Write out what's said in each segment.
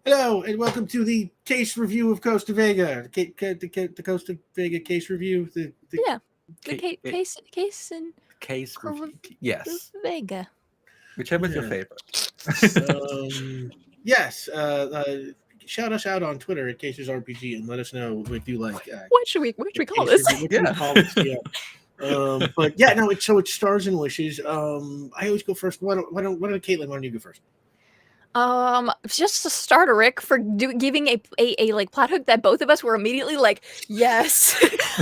Hello, and welcome to the case review of Costa Vega. The Costa Vega case review. Yeah, the Ca- it- case in Case Cor- review. Yes. Vega. Whichever's your Yeah. favorite. Yes. Shout us out on Twitter at Cases RPG and let us know if you like. What should we call case this? review. What should we call this? Yeah. But yeah, no. It stars and wishes. I always go first. Why don't Caitlin? Why don't you go first? Just to start a Rick for giving a like plot hook that both of us were immediately like, yes,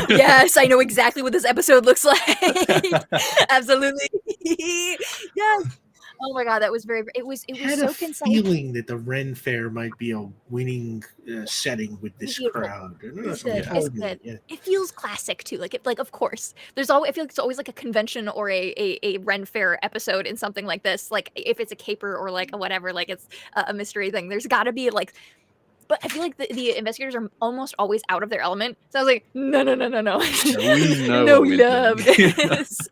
yes, I know exactly what this episode looks like. Absolutely, yes. Oh my god, that was very. It was Had so a concise. feeling that the Ren Fair might be a winning setting with this Beautiful. crowd. It's good. It's good. Yeah. It feels classic too. Like of course, there's always. I feel like it's always like a convention or a Ren Fair episode in something like this. Like if it's a caper or like a whatever, like it's a mystery thing. There's got to be like. But I feel like the investigators are almost always out of their element. So I was like, no. We know No, what we we're love doing. this.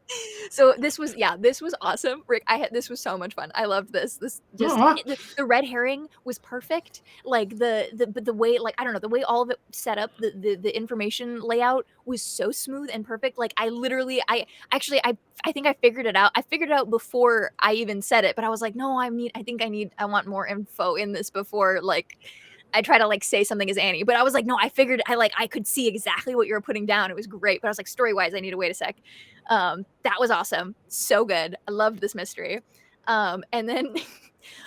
So this was awesome. Rick, this was so much fun. I loved this. This just the red herring was perfect. Like the way, like I don't know, the way all of it set up, the information layout was so smooth and perfect. Like I think I figured it out. I figured it out before I even said it, but I was like, no, I want more info in this before like I try to like say something as Annie, but I was like, no, I could see exactly what you were putting down. It was great, but I was like, story wise, I need to wait a sec. That was awesome, so good. I loved this mystery. And then,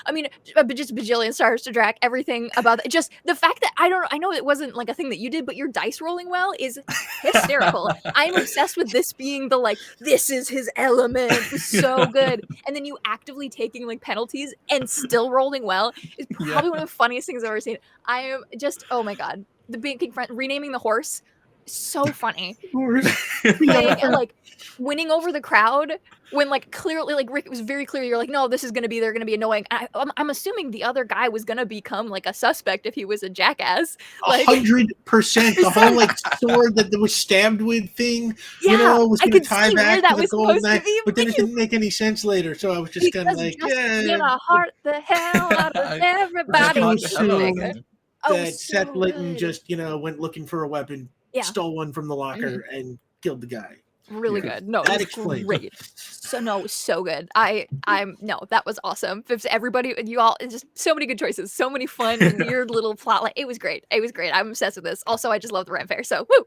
I mean, just bajillion stars to Drac. Everything about it. Just the fact that I know it wasn't like a thing that you did, but your dice rolling well is hysterical. I'm obsessed with this being the like this is his element. It was so good. And then you actively taking like penalties and still rolling well is probably one of the funniest things I've ever seen. I am just oh my god, the big friend renaming the horse. So funny. Like winning over the crowd when like clearly like Rick, it was very clear you're like, no, they're gonna be annoying. I'm assuming the other guy was gonna become like a suspect if he was a jackass. Like 100%. The whole like sword that was stabbed with thing, was gonna tie back to the gold knife, but then it didn't make any sense later. So I was just kind of like, gonna heart the hell out of everybody. That Seth Litton just went looking for a weapon, stole one from the locker, and killed the guy. Really good. No, that explains. Great. So no, so good. That was awesome. Everybody, you all, just so many good choices, so many fun, weird little plot. Like it was great. I'm obsessed with this. Also, I just love the Ren Fair. So woo.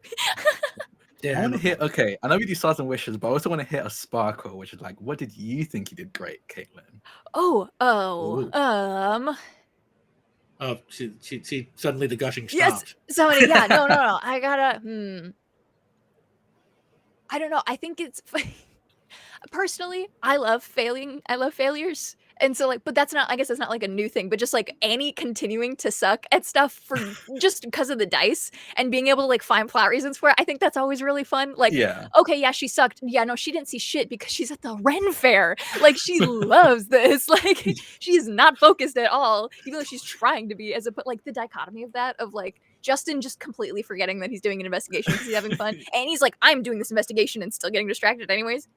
I want to hit. Okay, I know we do stars and wishes, but I also want to hit a sparkle, which is like, what did you think you did great, Caitlin? Oh, she suddenly the gushing stopped. Yes, somebody. Yeah, no. I gotta. I don't know. I think it's personally, I love failing. I love failures. And so like, but that's not, I guess that's not like a new thing, but just like Annie continuing to suck at stuff for just because of the dice and being able to like find plot reasons for it. I think that's always really fun. Like, okay, yeah, she sucked. Yeah, no, she didn't see shit because she's at the Ren Fair. Like she loves this. Like she's not focused at all, even though she's trying to be but like the dichotomy of that, of like, Justin just completely forgetting that he's doing an investigation because he's having fun. And he's like, I'm doing this investigation and still getting distracted anyways.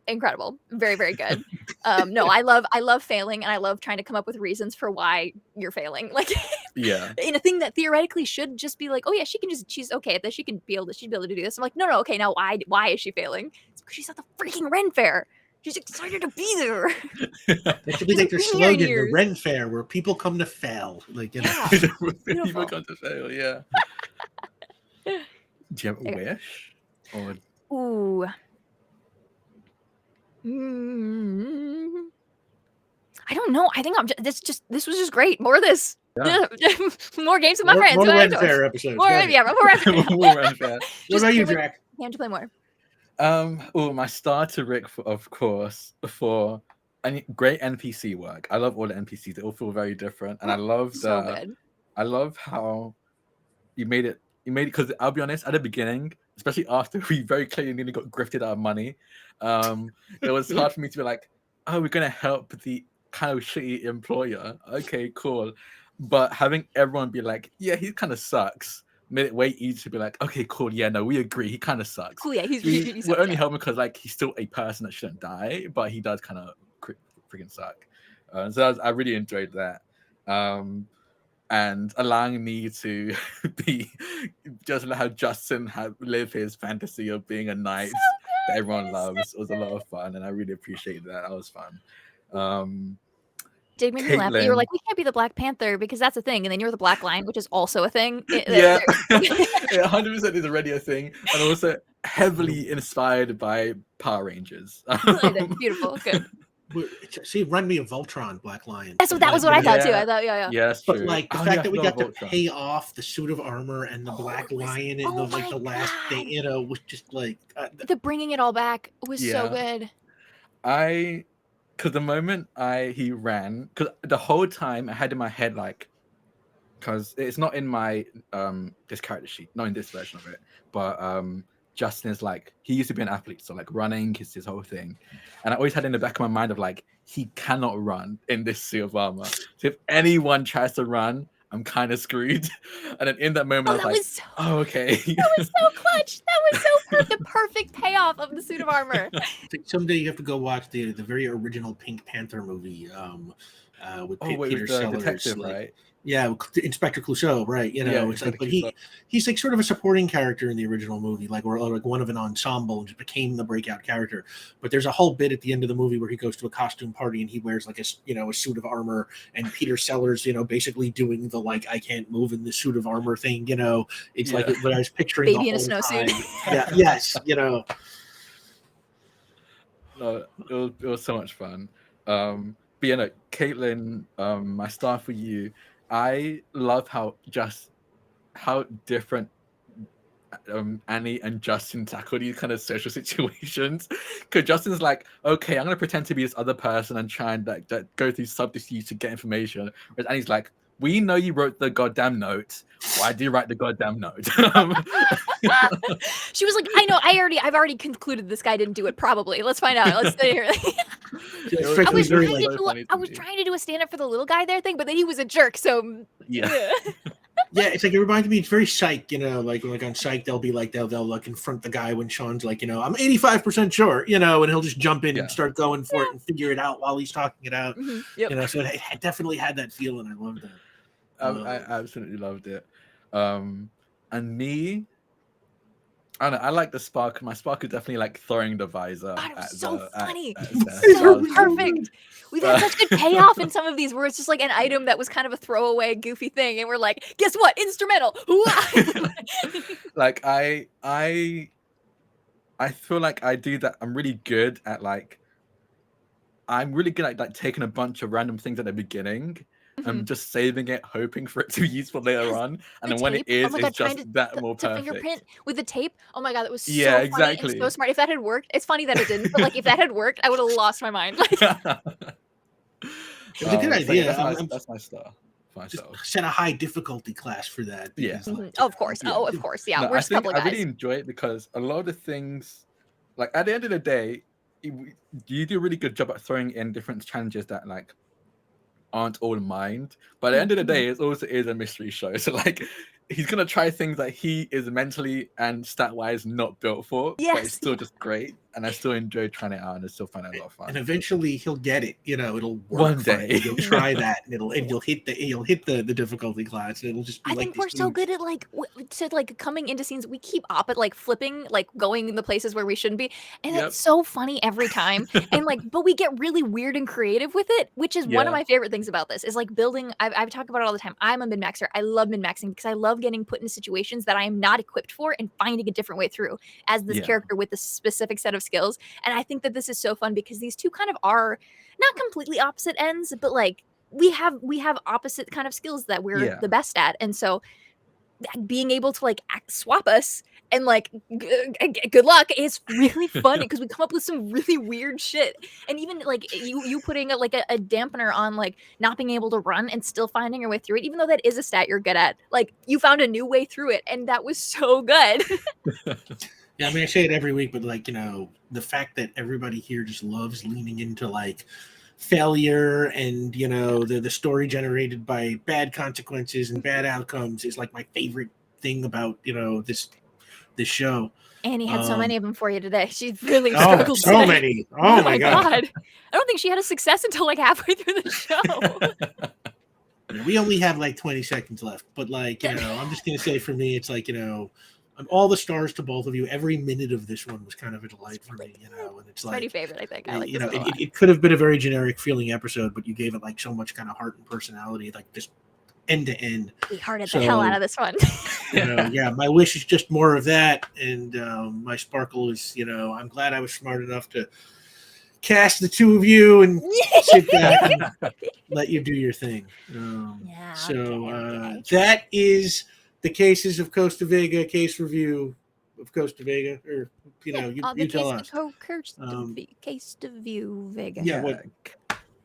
Incredible. Very, very good. No, I love failing, and I love trying to come up with reasons for why you're failing. Like in a thing that theoretically should just be like, oh yeah, she's okay at this. She'd be able to do this. I'm like, no, okay, now why is she failing? It's because she's at the freaking Ren Fair. She's excited to be there. That should be like their slogan, the Ren Fair, where people come to fail. Like, people come to fail, yeah. Do you have a wish? Or ooh. I don't know. I think this was just great. More of this. Yeah. More games with my friends. More Ren Fair episodes. More Ren Fair. What about you, Jack? Can't you play more? My star to Rick, of course, for great NPC work. I love all the NPCs. They all feel very different, and I love I love how you made it. Because I'll be honest, at the beginning, especially after we very clearly nearly got grifted our money, it was hard for me to be like, oh, we're gonna help the kind of shitty employer. Okay, cool. But having everyone be like, yeah, he kind of sucks, made it way easier to be like, okay, cool, yeah, no, we agree, he kind of sucks. Cool, yeah, we're only helping because like he's still a person that shouldn't die, but he does kind of freaking suck. So I really enjoyed that. and allowing me to be just let how Justin live his fantasy of being a knight that everyone loves. It was a lot of fun, and I really appreciated that. That was fun. Did make me laugh. You were like, we can't be the Black Panther because that's a thing, and then you're the Black Lion, which is also a thing. Yeah, 100% is already a thing, and also heavily inspired by Power Rangers. Beautiful, good. See, it reminded me of Voltron, Black Lion. That was what I thought too. I thought, yeah. Yeah, that's true. But like the fact that we got to pay off the suit of armor and the Black Lion in the last thing, was just like the bringing it all back was so good. Because the moment he ran, because the whole time I had in my head because it's not in my this character sheet, not in this version of it, but Justin is he used to be an athlete, so running is his whole thing, and I always had in the back of my mind of he cannot run in this suit of armor. So if anyone tries to run, I'm kind of screwed. And then in that moment, I was okay. That was so clutch. That was so the perfect payoff of the suit of armor. Someday you have to go watch the very original Pink Panther movie with Peter Sellers, detective, right? Yeah, Inspector Clouseau, right? It's but he's sort of a supporting character in the original movie, or one of an ensemble, and just became the breakout character. But there's a whole bit at the end of the movie where he goes to a costume party and he wears a suit of armor, and Peter Sellers, basically doing the I can't move in the suit of armor thing. It's what I was picturing. Baby in a snowsuit. Yeah. Yes. No, it was so much fun. But Caitlin, my star for you. I love how different Annie and Justin tackle these kind of social situations. Because Justin's okay, I'm gonna pretend to be this other person and try and go through subterfuge to get information. Whereas Annie's we know you wrote the goddamn note. Why did you write the goddamn note? She was I know. I've already concluded this guy didn't do it. Probably. Let's find out. Let's stay here. I was trying to do a stand up for the little guy there thing, but then he was a jerk. So yeah. Yeah, it's it reminds me. It's very Psych, on Psych they'll be they'll confront the guy when Sean's I'm 85% sure, and he'll just jump in and start going for it and figure it out while he's talking it out. Mm-hmm. Yep. So it definitely had that feel, and I loved that. I absolutely loved it. And me, I don't know, I like the spark. My spark is definitely throwing the visor. God, it was so funny. So perfect. We've had such good payoff in some of these where it's just an item that was kind of a throwaway, goofy thing, and we're guess what? Instrumental. I feel I do that. I'm really good at I'm really good at taking a bunch of random things at the beginning. I'm just saving it, hoping for it to be useful later on, and then when it is, it's just that more perfect. Fingerprint with the tape. Oh my god, that was so exactly. funny and so smart. If that had worked, it's funny that it didn't, but if that had worked, I would have lost my mind. It's a good idea. That's my star. Set a high difficulty class for that. Yeah. Of course. Yeah. Oh, of course. Yeah. No, We're just a couple of guys. I really enjoy it because a lot of the things, at the end of the day, you do a really good job at throwing in different challenges that aren't all mined, but at the end of the day, it also is a mystery show. So he's gonna try things that he is mentally and stat wise not built for, but it's still just great, and I still enjoy trying it out, and I still find it a lot of fun. And eventually he'll get it. It'll work one day. You'll try that, and you'll hit the difficulty class, and it'll just be I think we're so good at coming into scenes. We keep flipping, going in the places where we shouldn't be, and it's so funny every time. And but we get really weird and creative with it, which is one of my favorite things about this. Is building. I've talked about it all the time. I'm a min-maxer. I love min-maxing because I love getting put in situations that I am not equipped for and finding a different way through as this character with this specific set of skills. And I think that this is so fun because these two kind of are not completely opposite ends, but we have opposite kind of skills that we're the best at. And so being able to swap us and good luck is really fun because we come up with some really weird shit. And even you putting a dampener on not being able to run and still finding your way through it, even though that is a stat you're good at, you found a new way through it, and that was so good. Yeah, I mean, I say it every week, but the fact that everybody here just loves leaning into failure and the story generated by bad consequences and bad outcomes is my favorite thing about this show. Annie had so many of them for you today. She really struggled. So today. Many. Oh my god. I don't think she had a success until halfway through the show. We only have like 20 seconds left, but like, I'm just gonna say for me, it's like, all the stars to both of you. Every minute of this one was kind of a delight for me, and it's like my favorite. I think I like this it could have been a very generic feeling episode, but you gave it like so much kind of heart and personality, like just end to end. We hearted the hell out of this one. Yeah, my wish is just more of that, and my sparkle is, I'm glad I was smart enough to cast the two of you and sit back and let you do your thing. Okay. That is the Cases of Costa Vega case review of Costa Vega, or you tell us. Case of Vega. Yeah, what?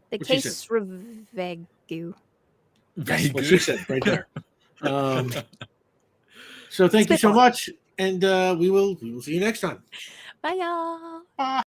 The case review. That's what she said right there. So thank you so much, and we will see you next time. Bye, y'all. Bye.